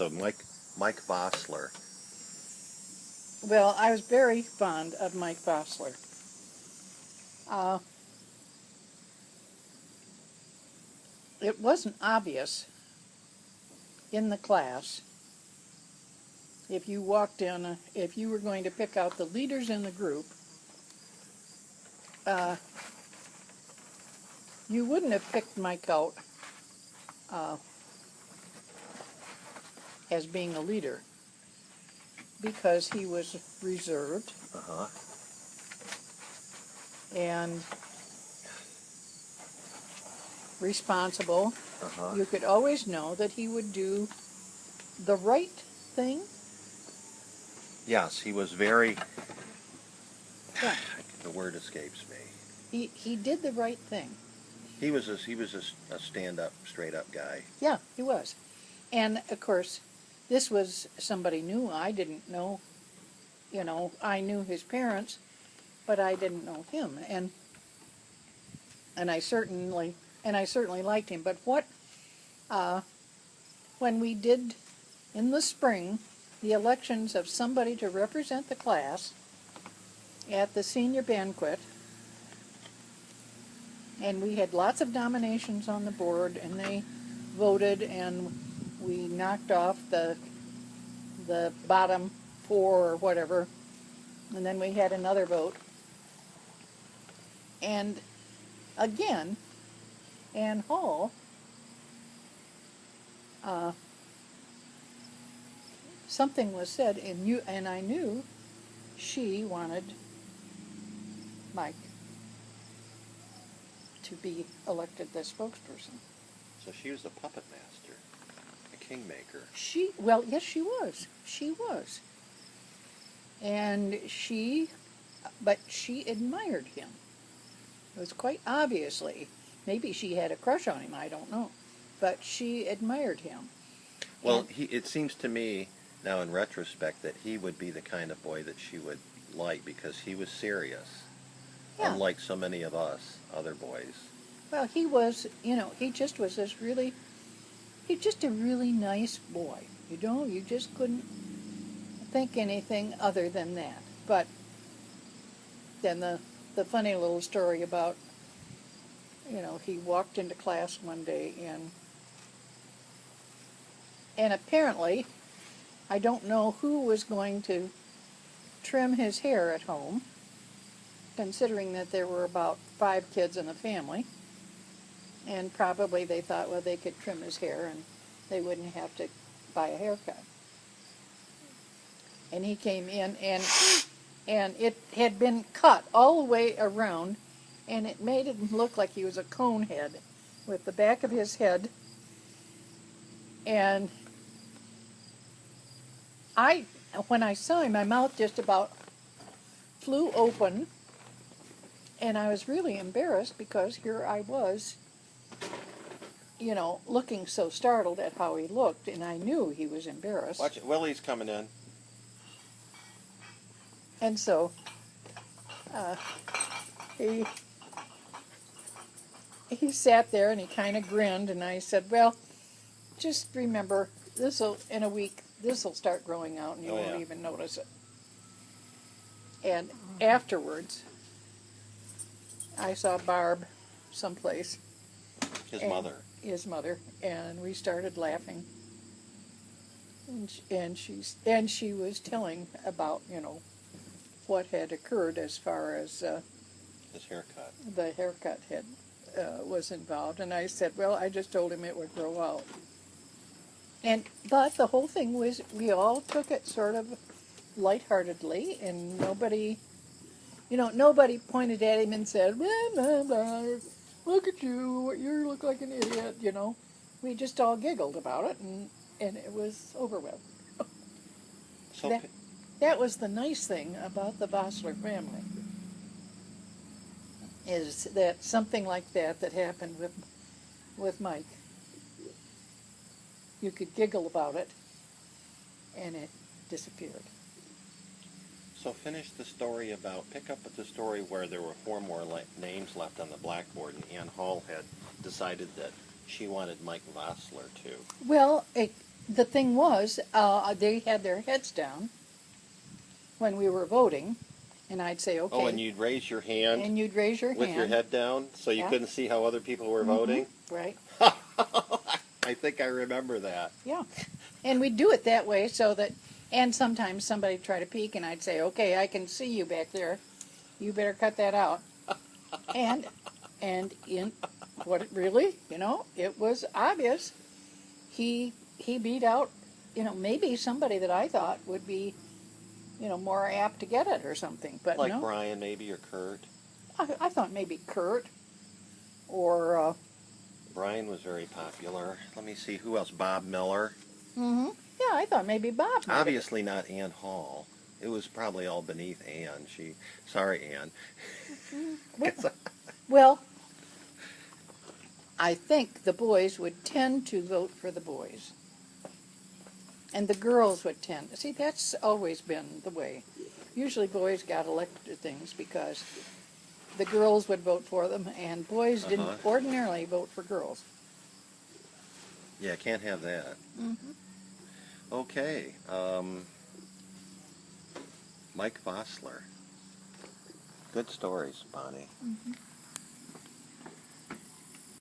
so Mike Vosler. Well, I was very fond of Mike Vosler. Uh, it wasn't obvious in the class if you walked in, if you were going to pick out the leaders in the group, uh, you wouldn't have picked Mike out uh, as being a leader because he was reserved Uh-huh. and responsible. Uh-huh. You could always know that he would do the right thing. Yes, he was very... Yeah. The word escapes me. He did the right thing. He was a stand-up, straight-up guy. Yeah, he was. And, of course, this was somebody new. I didn't know. You know, I knew his parents, but I didn't know him. And I certainly liked him. But when we did, in the spring, the elections of somebody to represent the class at the senior banquet, and we had lots of nominations on the board, and they voted, and we knocked off the bottom four or whatever, and then we had another vote. And again, Ann Hall, something was said, and I knew she wanted Mike to be elected the spokesperson. So she was the puppet master, a kingmaker. Well, yes, she was. She was. And but she admired him. It was quite obviously. Maybe she had a crush on him, I don't know. But she admired him. Well, it seems to me, now in retrospect, that he would be the kind of boy that she would like because he was serious. Yeah. Unlike so many of us, other boys. Well, he was, he just was he's just a really nice boy. You just couldn't think anything other than that. But then the funny little story about, he walked into class one day and apparently, I don't know who was going to trim his hair at home, considering that there were about 5 kids in the family. And probably they thought, well, they could trim his hair and they wouldn't have to buy a haircut. And he came in and it had been cut all the way around, and it made him look like he was a cone head with the back of his head. And when I saw him, my mouth just about flew open, and I was really embarrassed because here I was, looking so startled at how he looked, and I knew he was embarrassed. Watch it. Willie's coming in. And so he sat there and he kind of grinned, and I said, well, just remember, in a week, this will start growing out and you won't even notice it. And afterwards, I saw Barb someplace. His mother. His mother, and we started laughing. And she was telling about, what had occurred as far as his haircut. The haircut was involved, and I said, well, I just told him it would grow out. But the whole thing was, we all took it sort of lightheartedly, and nobody pointed at him and said, blah, blah, blah, look at you, you look like an idiot, We just all giggled about it, and it was over with. So that was the nice thing about the Vosler family, is that something like that happened with Mike. You could giggle about it, and it disappeared. So pick up at the story where there were 4 more names left on the blackboard, and Ann Hall had decided that she wanted Mike Vosler too. Well, the thing was, they had their heads down when we were voting, and I'd say, okay. Oh, and you'd raise your hand and you'd raise your with hand. your head down so you Yeah. couldn't see how other people were voting? Right. I think I remember that. Yeah. And we'd do it that way so that, and sometimes somebody would try to peek, and I'd say, okay, I can see you back there. You better cut that out. And in what really, it was obvious. He beat out, maybe somebody that I thought would be, more apt to get it or something. But Like no, Brian maybe, or Kurt. I thought maybe Kurt or, Brian was very popular. Let me see, who else? Bob Miller. yeah, I thought maybe Bob. might have- Obviously not Ann Hall. It was probably all beneath Ann. Sorry, Ann. Well, I think the boys would tend to vote for the boys. And the girls would tend. See, that's always been the way. Usually boys got elected to things because the girls would vote for them, and boys didn't ordinarily vote for girls. Yeah, can't have that. Okay. Mike Vosler. Good stories, Bonnie.